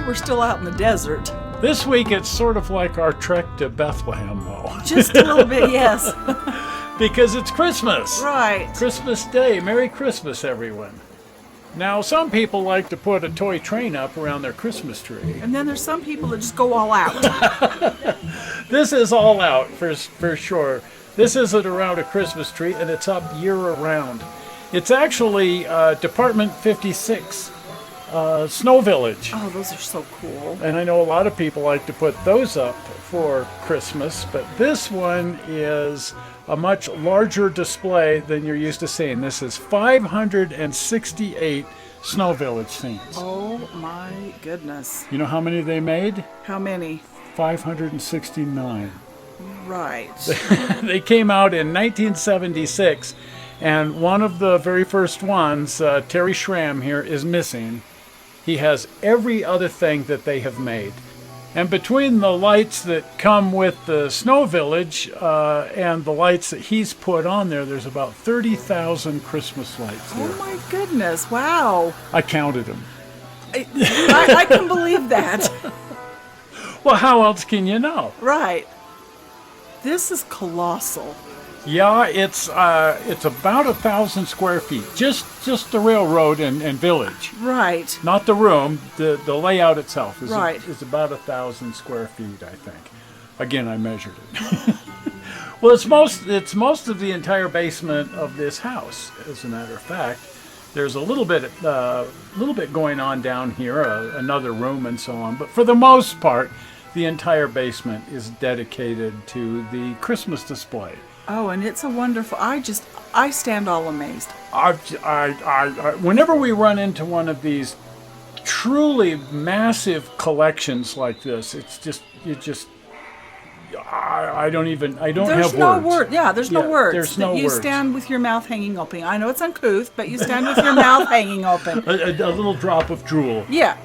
we're still out in the desert. This week it's sort of like our trek to Bethlehem, though. Just a little bit, yes. Because it's Christmas. Right. Christmas Day. Merry Christmas, everyone. Now, some people like to put a toy train up around their Christmas tree. And then there's some people that just go all out. This is all out, for sure. This isn't around a Christmas tree, and it's up year-round. It's actually Department 56, Snow Village. Oh, those are so cool. And I know a lot of people like to put those up for Christmas, but this one is a much larger display than you're used to seeing. This is 568 Snow Village scenes. Oh my goodness. You know how many they made? How many? 569. Right. They came out in 1976, and one of the very first ones, Terry Schramm here, is missing. He has every other thing that they have made. And between the lights that come with the Snow Village and the lights that he's put on there, there's about 30,000 Christmas lights there. Oh my goodness, wow. I counted them. I can believe that. Well, how else can you know? Right. This is colossal. Yeah, it's about 1,000 square feet. Just the railroad and village. Right. Not the room. The layout itself is, right. is about 1,000 square feet, I think. Again, I measured it. Well, it's most of the entire basement of this house, as a matter of fact. There's a little bit going on down here, another room and so on. But for the most part, the entire basement is dedicated to the Christmas display. Oh, and it's a wonderful. I stand all amazed. Whenever we run into one of these truly massive collections like this, I don't have words. There's no word. Yeah, there's no words. There's no words. You stand with your mouth hanging open. I know it's uncouth, but you stand with your mouth hanging open. A little drop of drool. Yeah.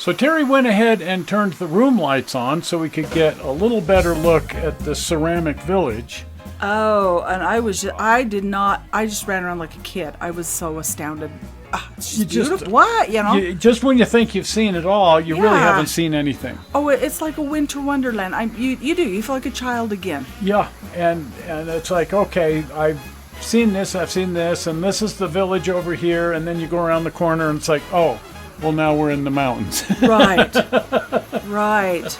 So Terry went ahead and turned the room lights on so we could get a little better look at the ceramic village. Oh, and I just ran around like a kid. I was so astounded. It's just beautiful. What? Just when you think you've seen it all, you really haven't seen anything. Oh, it's like a winter wonderland. You feel like a child again. Yeah, and it's like, okay, I've seen this, and this is the village over here, and then you go around the corner and it's like, oh, well, now we're in the mountains. Right. Right.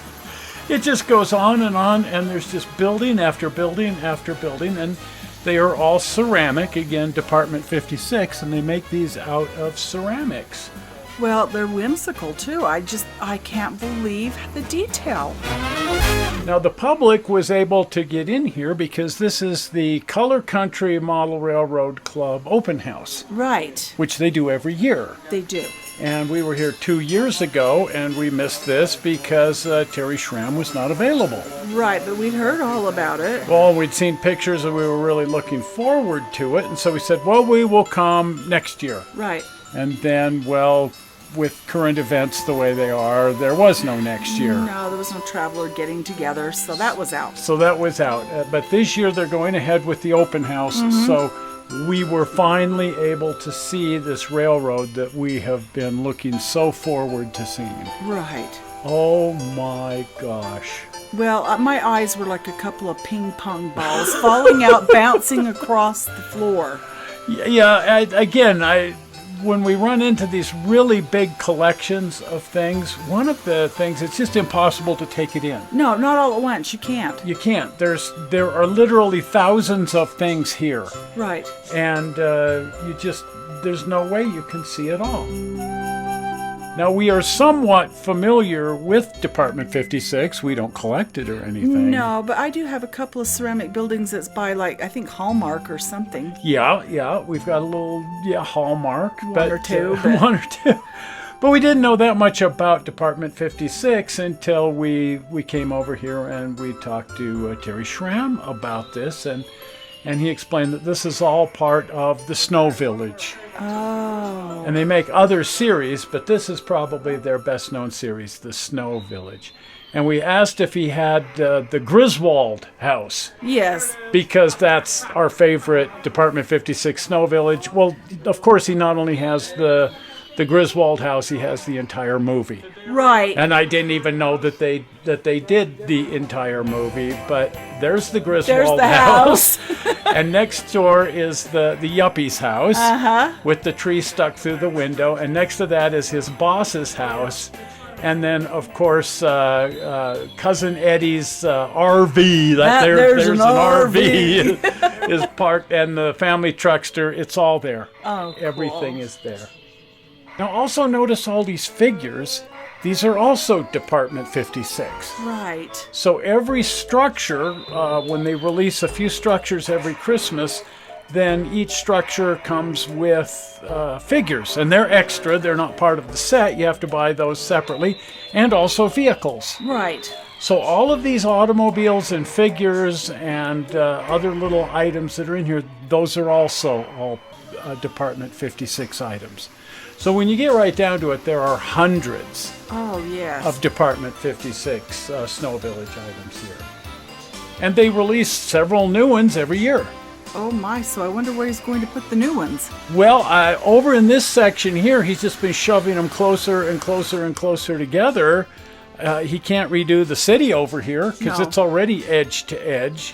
It just goes on, and there's just building after building after building, and they are all ceramic. Again, Department 56, and they make these out of ceramics. Well, they're whimsical too. I can't believe the detail. Now, the public was able to get in here because this is the Color Country Model Railroad Club open house. Right. Which they do every year. They do. And we were here 2 years ago, and we missed this because Terry Schramm was not available. Right, but we'd heard all about it. Well, we'd seen pictures, and we were really looking forward to it. And so we said, well, we will come next year. Right. And then, well, with current events the way they are, there was no next year. No, there was no traveler getting together, so that was out. But this year they're going ahead with the open house, so we were finally able to see this railroad that we have been looking so forward to seeing. Right. Oh my gosh. Well, my eyes were like a couple of ping pong balls falling out, bouncing across the floor. Yeah, when we run into these really big collections of things, one of the things, it's just impossible to take it in. No, not all at once. You can't. You can't. There are literally thousands of things here. Right. And there's no way you can see it all. Now, we are somewhat familiar with Department 56. We don't collect it or anything. No, but I do have a couple of ceramic buildings that's by, like, I think Hallmark or something. Yeah. We've got a little, Hallmark. One or two. But we didn't know that much about Department 56 until we came over here and we talked to Terry Schramm about this. And he explained that this is all part of the Snow Village. Oh. And they make other series, but this is probably their best-known series, the Snow Village. And we asked if he had the Griswold house. Yes. Because that's our favorite Department 56 Snow Village. Well, of course, he not only has the Griswold house, he has the entire movie. Right. And I didn't even know that they did the entire movie, but there's the Griswold house. And next door is the Yuppie's house with the tree stuck through the window. And next to that is his boss's house. And then, of course, Cousin Eddie's RV. There's an RV is parked, and the family truckster. It's all there. Oh, cool. Everything is there. Now, also notice all these figures. These are also Department 56. Right. So every structure, when they release a few structures every Christmas, then each structure comes with figures. And they're extra. They're not part of the set. You have to buy those separately. And also vehicles. Right. So all of these automobiles and figures and other little items that are in here, those are also all Department 56 items. So when you get right down to it, there are hundreds of Department 56 Snow Village items here. And they release several new ones every year. Oh my, so I wonder where he's going to put the new ones. Well, over in this section here, he's just been shoving them closer and closer and closer together. He can't redo the city over here because it's already edge to edge.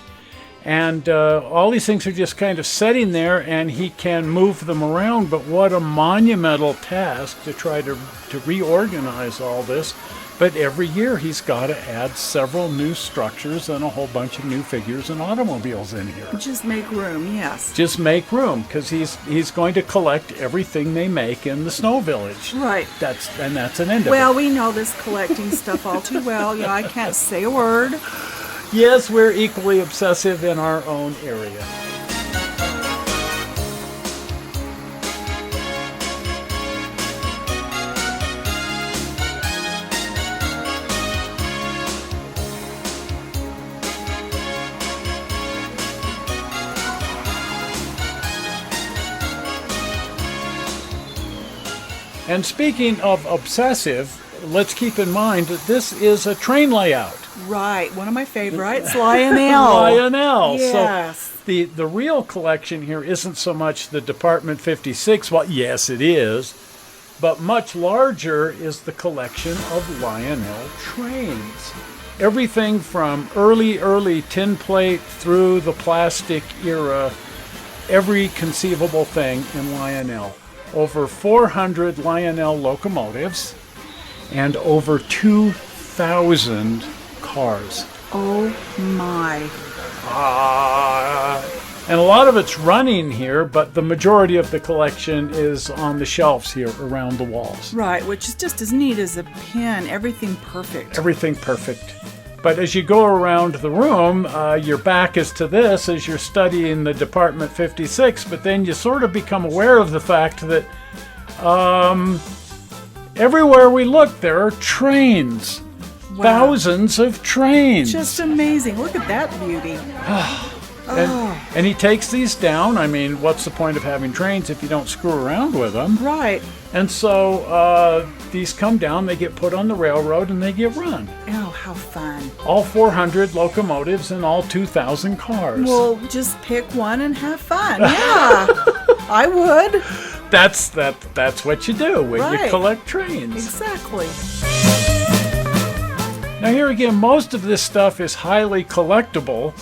And all these things are just kind of sitting there, and he can move them around. But what a monumental task to try to reorganize all this. But every year he's got to add several new structures and a whole bunch of new figures and automobiles in here. Just make room, yes. Just make room, because he's going to collect everything they make in the Snow Village. Right. That's an end of it. Well, we know this collecting stuff all too well. I can't say a word. Yes, we're equally obsessive in our own area. And speaking of obsessive, let's keep in mind that this is a train layout. Right, one of my favorites, Lionel. Lionel. Yes. So the real collection here isn't so much the Department 56. Well, yes, it is. But much larger is the collection of Lionel Trains. Everything from early tin plate through the plastic era, every conceivable thing in Lionel. Over 400 Lionel locomotives and over 2,000 cars. Oh my. And a lot of it's running here, but the majority of the collection is on the shelves here around the walls. Right, which is just as neat as a pin. Everything perfect. Everything perfect. But as you go around the room, your back is to this as you're studying the Department 56, but then you sort of become aware of the fact that everywhere we look, there are trains. Wow. Thousands of trains. Just amazing. Look at that beauty. And he takes these down. I mean, what's the point of having trains if you don't screw around with them? Right. And so these come down, they get put on the railroad, and they get run. Oh, how fun. All 400 locomotives and all 2,000 cars. Well, just pick one and have fun. Yeah, I would. That's what you do when you Right. collect trains. Exactly. Now here again, most of this stuff is highly collectible,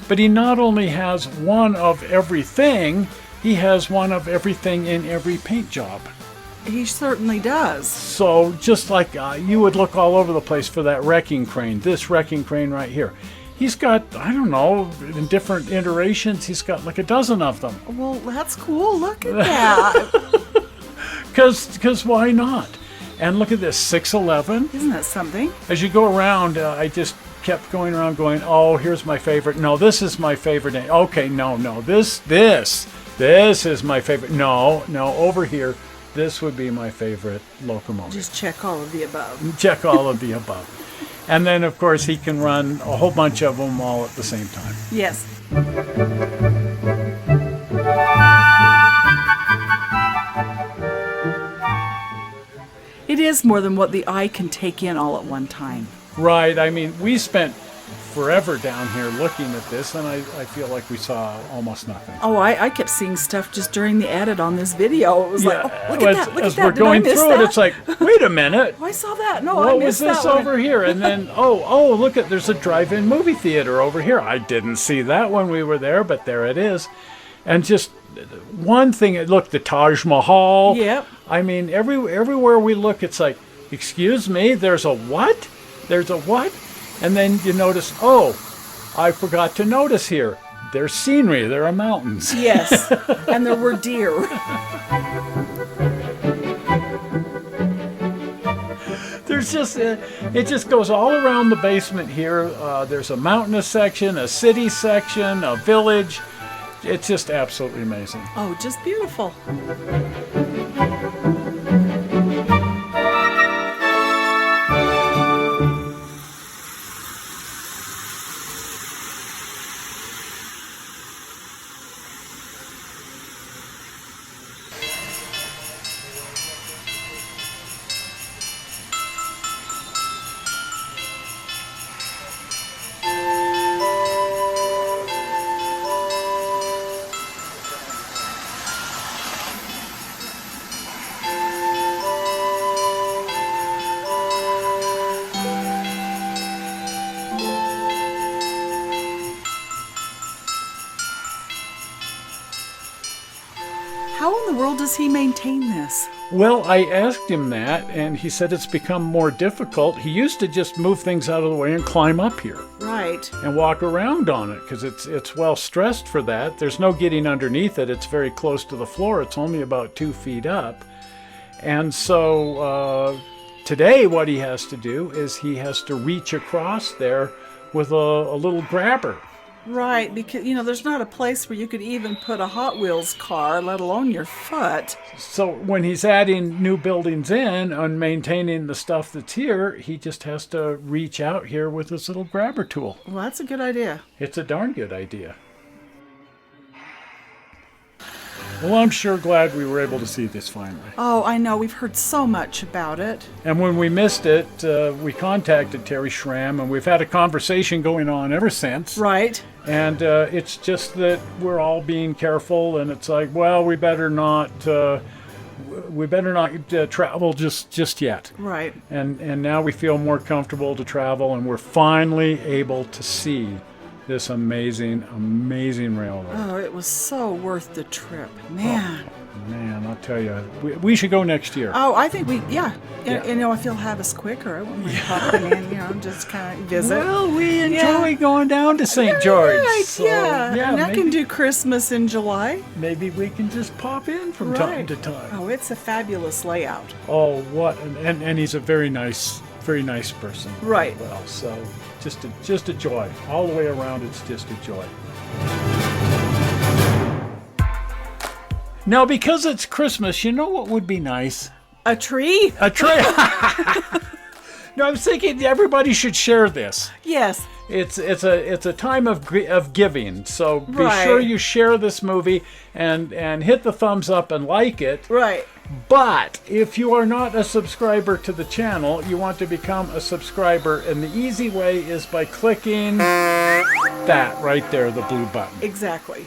but he not only has one of everything, he has one of everything in every paint job. He certainly does. So just like you would look all over the place for that wrecking crane, this wrecking crane right here. He's got, I don't know, in different iterations, he's got like a dozen of them. Well, that's cool. Look at that. Because why not? And look at this, 611. Isn't that something? As you go around, I just kept going around going, oh, here's my favorite. No, this is my favorite. Okay, no, this is my favorite. No, over here, this would be my favorite locomotive. Just check all of the above. Check all of the above. And then, of course, he can run a whole bunch of them all at the same time. Yes. It is more than what the eye can take in all at one time. Right. I mean, we spent forever down here looking at this, and I feel like we saw almost nothing. Oh, I kept seeing stuff just during the edit on this video. It was like, oh, look at that, look as at that. we're Did I going miss through that? it, it's like, wait a minute. Oh, I saw that. No, I What was missed this that one. over here? And then, oh, look at, there's a drive-in movie theater over here. I didn't see that when we were there, but there it is. And just one thing, look, the Taj Mahal. Yep. I mean, everywhere we look, it's like, excuse me, there's a what? There's a what? And then you notice, oh, I forgot to notice here. There's scenery, there are mountains. Yes, and there were deer. There's just, it just goes all around the basement here. There's a mountainous section, a city section, a village. It's just absolutely amazing. Oh, just beautiful. How in the world does he maintain this? Well, I asked him that, and he said it's become more difficult. He used to just move things out of the way and climb up here Right. and walk around on it because it's well stressed for that. There's no getting underneath it. It's very close to the floor. It's only about 2 feet up. And so today what he has to do is he has to reach across there with a little grabber. Right, because, there's not a place where you could even put a Hot Wheels car, let alone your foot. So when he's adding new buildings in and maintaining the stuff that's here, he just has to reach out here with this little grabber tool. Well, that's a good idea. It's a darn good idea. Well, I'm sure glad we were able to see this finally. Oh, I know. We've heard so much about it. And when we missed it, we contacted Terry Schramm, and we've had a conversation going on ever since. Right. And it's just that we're all being careful, and it's like, well, we better not travel just yet. Right. And now we feel more comfortable to travel, and we're finally able to see this amazing railroad. Oh, it was so worth the trip. Man. Man, I'll tell you, we should go next year. Oh, I think Yeah. You know, if you'll have us quicker, I wouldn't mind popping in, you know, just kind of visit. Well, we enjoy going down to St. George. Right, So, yeah. And I maybe, can do Christmas in July. maybe we can just pop in from time to time. Oh, it's a fabulous layout. Oh, what? And he's a very nice person. Right. Well, so just a joy. All the way around, it's just a joy. Now, because it's Christmas, you know what would be nice? A tree? A tree. No, I was thinking everybody should share this. Yes. It's a time of giving. So be Right. sure you share this movie and hit the thumbs up and like it. Right. But if you are not a subscriber to the channel, you want to become a subscriber, and the easy way is by clicking that right there, the blue button. Exactly.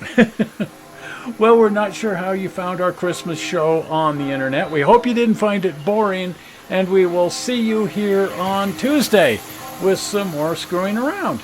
Well, we're not sure how you found our Christmas show on the internet. We hope you didn't find it boring, and we will see you here on Tuesday with some more screwing around.